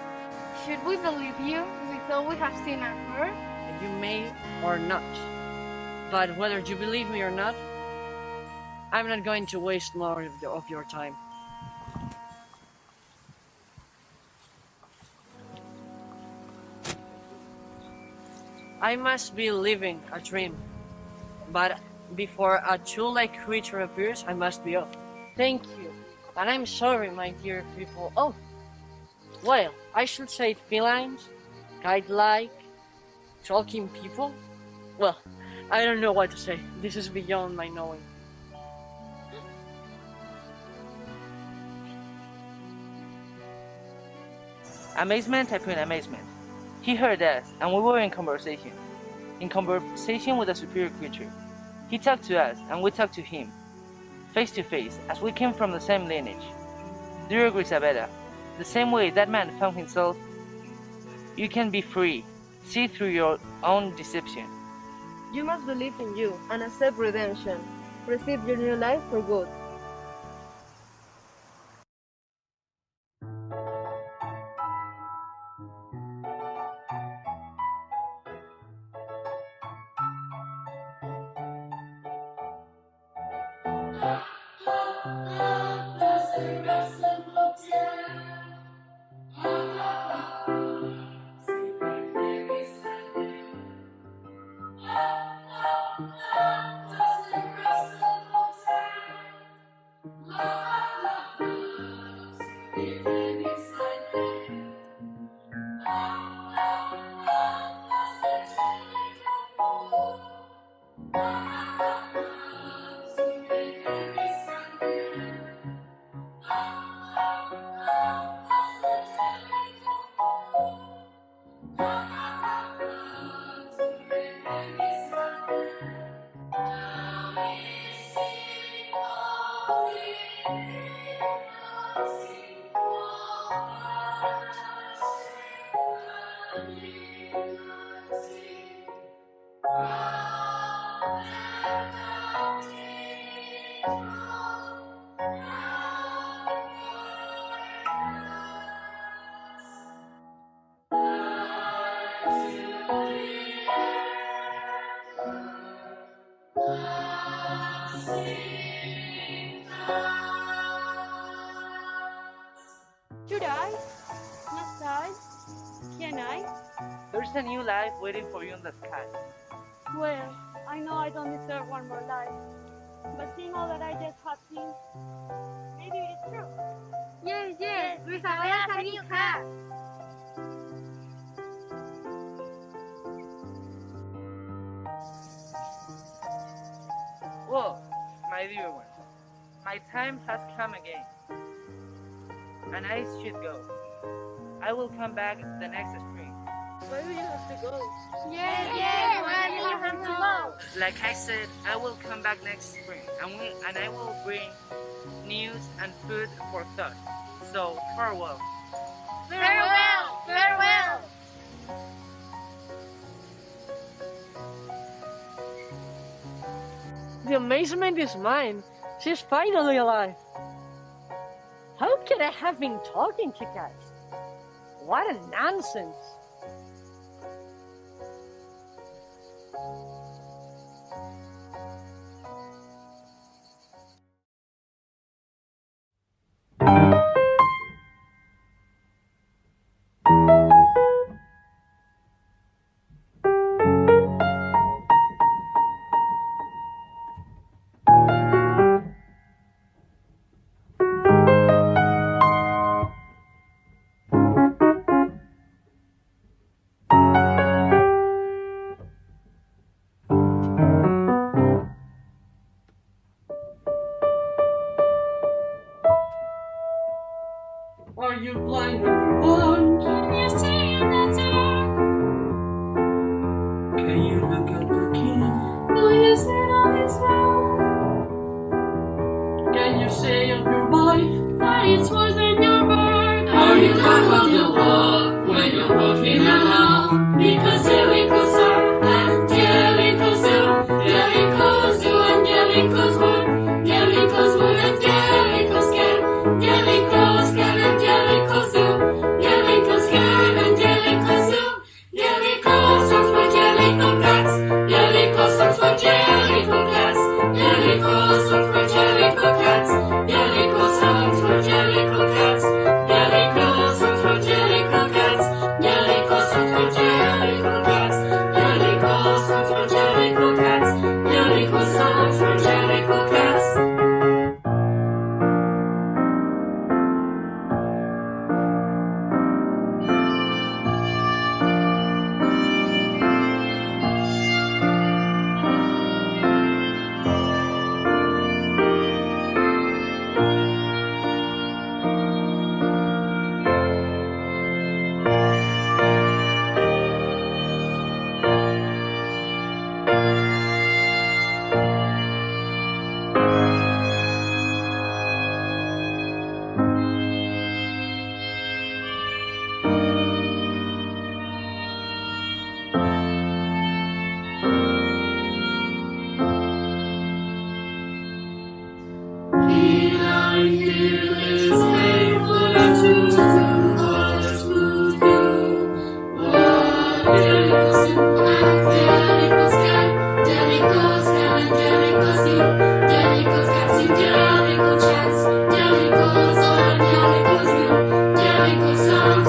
Should we believe you with all we have seen and heard? You may or not. But whether you believe me or not, I'm not going to waste more of your time. I must be living a dream, but before a tool-like creature appears, I must be off. Thank you, and I'm sorry, my dear people. Oh, well, I should say felines, guide-like, talking people. Well, I don't know what to say. This is beyond my knowing. Amazement upon amazement. He heard us, and we were in conversation with a superior creature. He talked to us, and we talked to him, face to face, as we came from the same lineage. Dear Grisabella, the same way that man found himself, you can be free. See through your own deception. You must believe in you and accept redemption. Receive your new life for good. Should I? Must I? Can I? There's a new life waiting for you in the sky. Well, I know I don't deserve one more life, but seeing all that I just have seen, maybe it is true. Yes, yes, Grisabella's a new cat. Whoa, my dear ones, my time has come again, and I should go. I will come back the next spring. Where do you have to go? Yes, yes, where do you have to go? Like I said, I will come back next spring, and I will bring news and food for thought. So, farewell. Farewell, farewell. The amazement is mine. She's finally alive. How could I have been talking to cats? What a nonsense.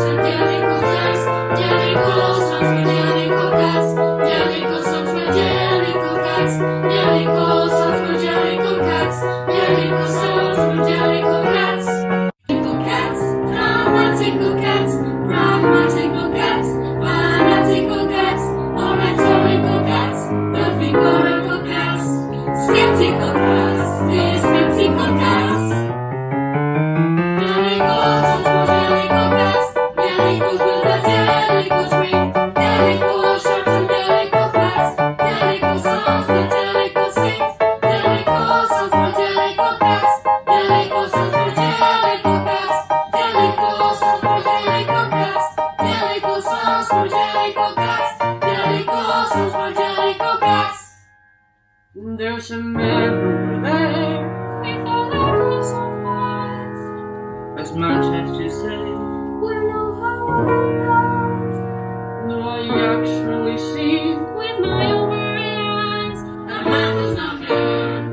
angelical cats, angelical songs for angelical cats, angelical songs for angelical cats, angelical songs for angelical cats, angelical songs for angelical cats. Cats, grammatical cats, grammatical cats, fanatical cats, oratorical cats, rhetorical cats, skeptical cats, dyspeptical cats. Jellicles songs for jellicle cats, jellicles with a jellicles ring, jellicle sharks and jellicle flats, jellicle songs for jellicle sings, jellicle songs for jellicle cats, jellicle songs for jellicle cats, jellicle songs for jellicle cats, jellicle songs for jellicle cats, jellicle songs for jellicle cats. There's a man over there with all the piece of eyes, as much as to say, we know how I love. Do I actually see with my own very eyes a man who's not good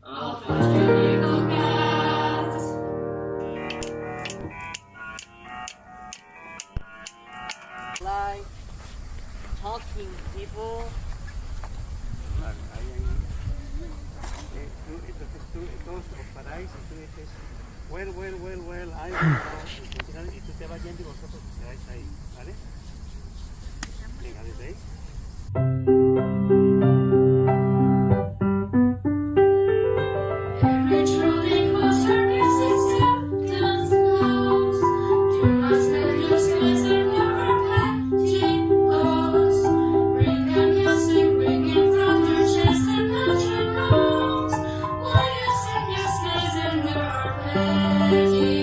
of a jellicle cat? Like talking people. Entonces todos os paráis y tú dices, well, I y tú te vas yendo y vosotros os quedáis ahí, ¿vale? Venga, desde ahí. Every trolling goes her music still does close. You must let your skies and never pledging goes. Bring the music, bring it from your chest and not your nose. While you sing your skies and your arpeggios.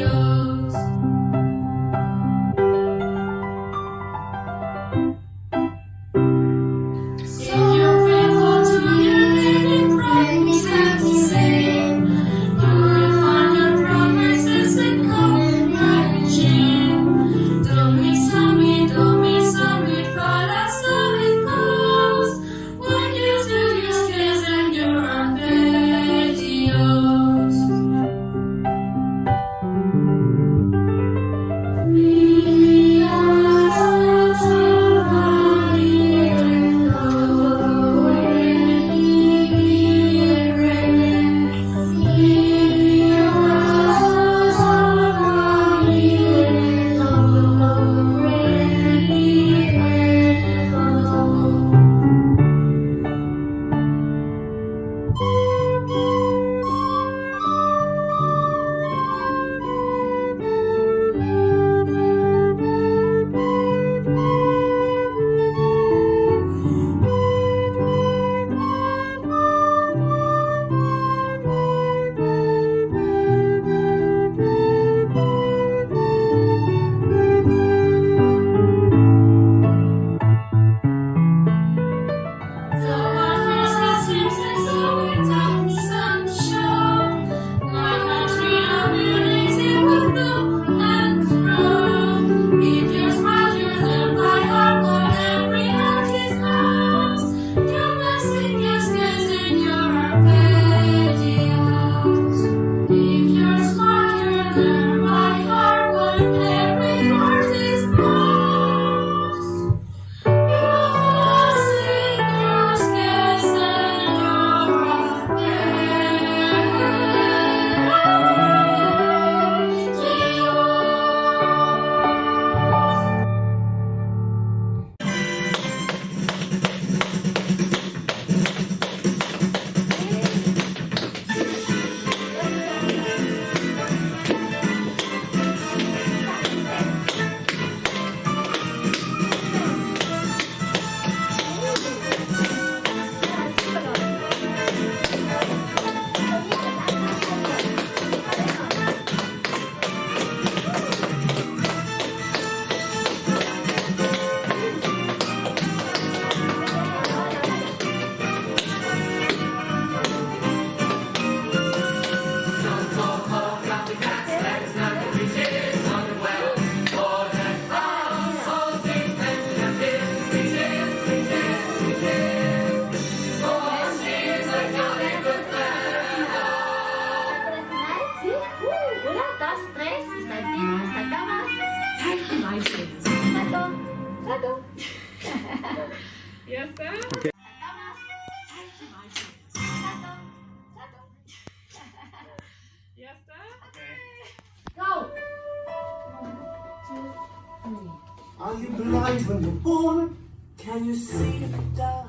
¿Ya está? Okay. ¿Ya está? Go! Are you blind when you're born? Can you see the dark?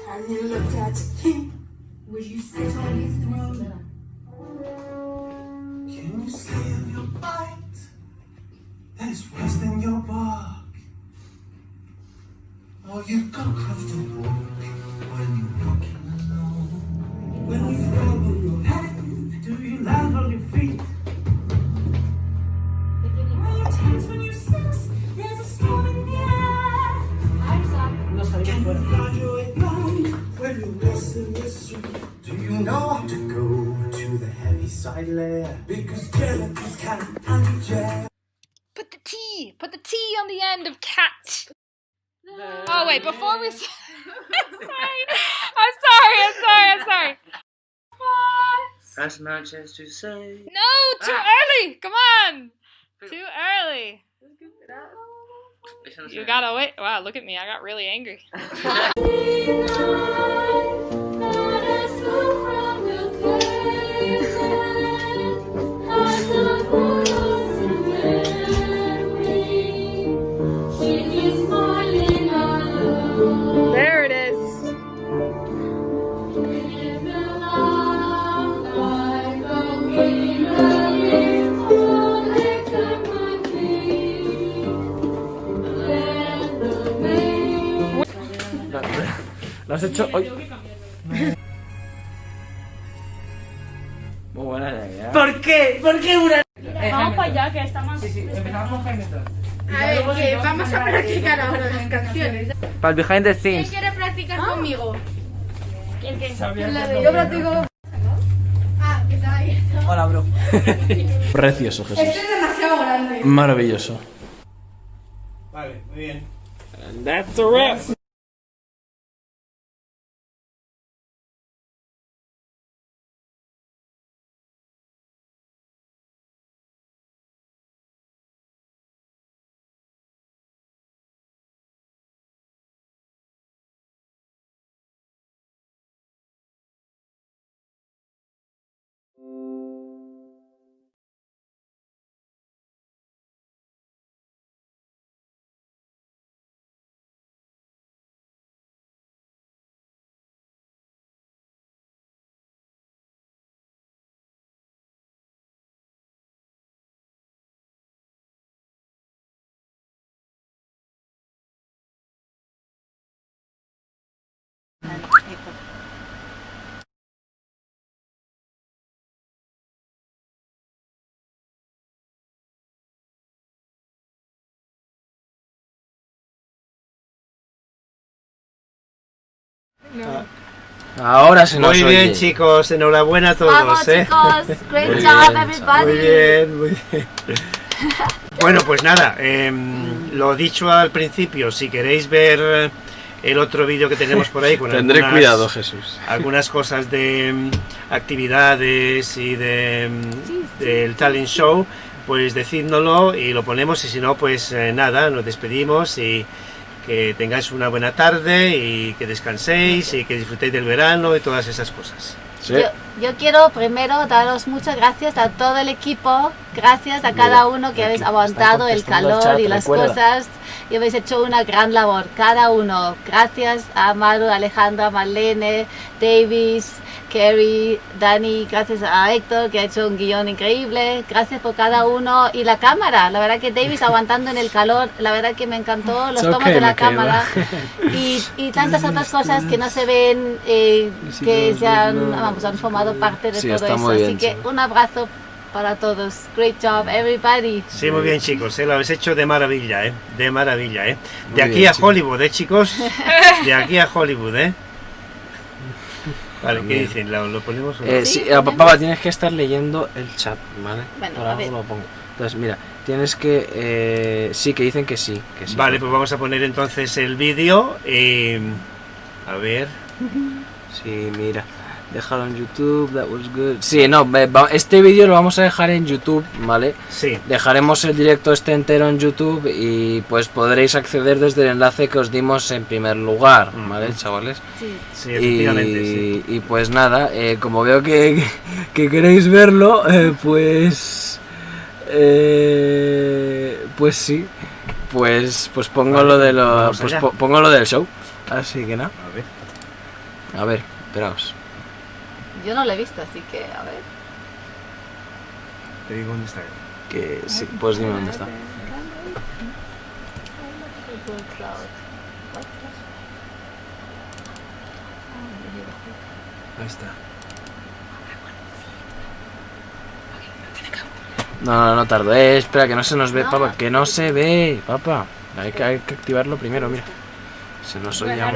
Can you look at a king? Would you sit on his throne? Can you see your bite? That is worse than your bark. Oh, you've got to walk when you're walking alone. When you fall on your head, do you land on your feet? When you sense there's a storm in the air. Can you find your way blind when you're lost in the street? Do you know how to go to the heavy side layer? Because jellyfish can handle gel. Put the T on the end of cat. Oh wait, before we I'm sorry. As much as to say. No, too early. Come on. Too early. You gotta wait. Wow, look at me. I got really angry. There it is. ¿Lo has hecho hoy? Muy buena idea. ¿Por qué? ¿Por qué una? Vamos para allá, que está más... Sí, empezamos con Jaime entonces. A ver, que vamos a practicar ahora las canciones. Para el behind the ¿Quién scenes. quiere practicar conmigo? ¿Quién que Yo practico. Ah, que está ahí. Hola, bro. Precioso, Jesús. Este es demasiado grande. Maravilloso. Vale, muy bien. And that's a wrap. Ahora se nos Muy oye. bien, chicos, enhorabuena a todos. Vamos, chicos, great Muy job, bien, everybody. Muy bien, muy bien. Bueno, pues nada, lo dicho al principio, si queréis ver el otro vídeo que tenemos por ahí con Tendré cuidado, Jesús. algunas cosas de actividades y del talent show, pues decídnoslo y lo ponemos, y si no, pues nada, nos despedimos y que tengáis una buena tarde y que descanséis y que disfrutéis del verano y todas esas cosas. Sí. Yo quiero primero daros muchas gracias a todo el equipo, gracias a cada uno que habéis aguantado el calor y las cosas y habéis hecho una gran labor, cada uno. Gracias a Maru, Alejandra, Marlene, Davis, Kerry, Dani, gracias a Héctor que ha hecho un guión increíble, gracias por cada uno y la cámara, la verdad que Davis aguantando en el calor, la verdad que me encantó los tomas de la cámara y tantas otras cosas que no se ven, que se han formado parte de todo eso, así que un abrazo para todos, great job everybody. Sí, muy bien, chicos, lo habéis hecho de maravilla, de maravilla, de Muy aquí bien, a Hollywood, chicos, de aquí a Hollywood, Vale, ¿qué dicen? ¿Lo ponemos? Sí, papá, tienes que estar leyendo el chat, ¿vale? Bueno, por a algo ver. lo pongo. Entonces, mira, tienes que... sí, que dicen que sí. Vale, pues vamos a poner entonces el vídeo. A ver. Sí, mira. Dejarlo en YouTube, that was good. Sí, no, este vídeo lo vamos a dejar en YouTube, ¿vale? Sí. Dejaremos el directo este entero en YouTube y pues podréis acceder desde el enlace que os dimos en primer lugar, ¿vale, chavales? Sí, efectivamente, sí. Y pues nada, como veo que queréis verlo, pues sí, pues pongo lo de pongo lo del show, así que nada. A ver, esperaos. Yo no lo he visto, así que a ver. Te digo dónde está. Que sí, pues dime dónde está. Ahí está. No tardo. Espera, que no se nos ve, papá. Que no se ve, papá. Hay que activarlo primero, mira. Se nos oye ya.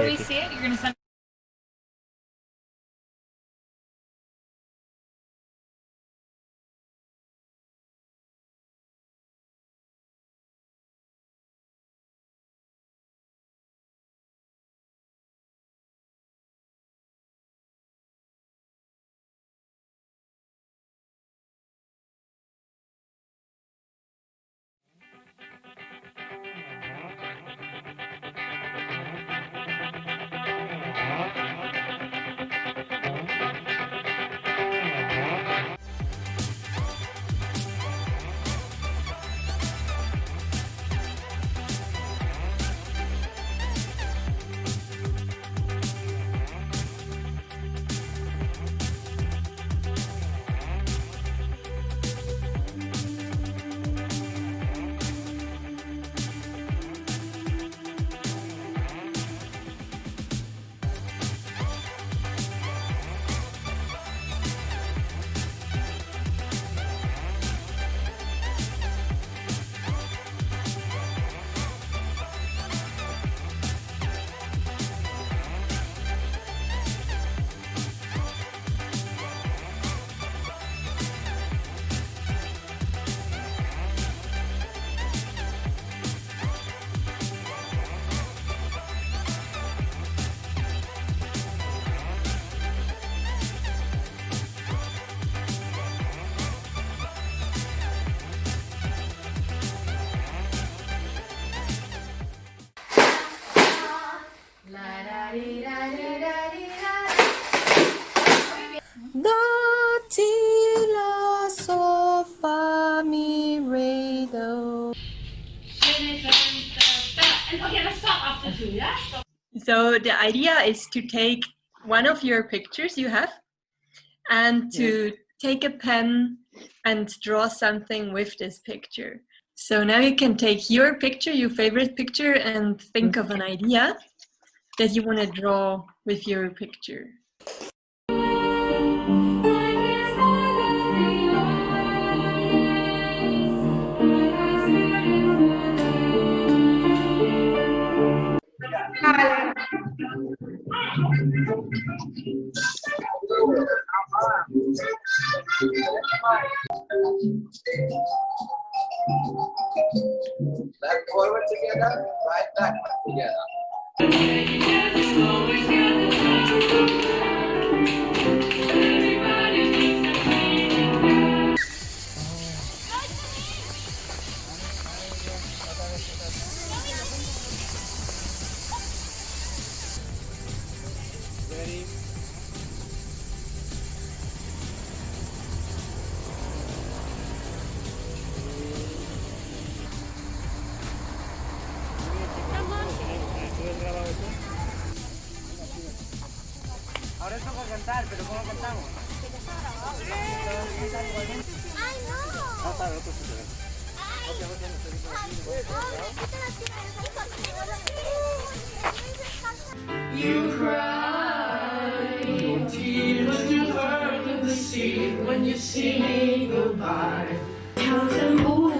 So the idea is to take one of your pictures you have and to take a pen and draw something with this picture. So now you can take your picture, your favorite picture, and think of an idea that you want to draw with your picture. Back forward together, right back together. Ahora toca cantar, pero ¿cómo cantamos? ¡Ay, no! Está bien, pues se ve. You cry, your tears you hurt in the sea when you see me go by. Tell them who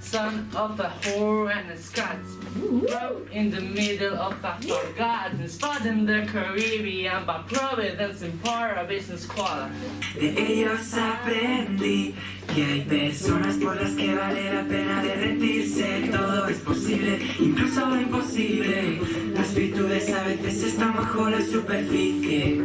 son of a whore and a Scots. in the middle of a forgotten spot in the Caribbean, by Providence in Para Business Squad. De ellos aprendí que hay personas por las que vale la pena derretirse. Todo es posible, incluso lo imposible. Las virtudes a veces están bajo la superficie.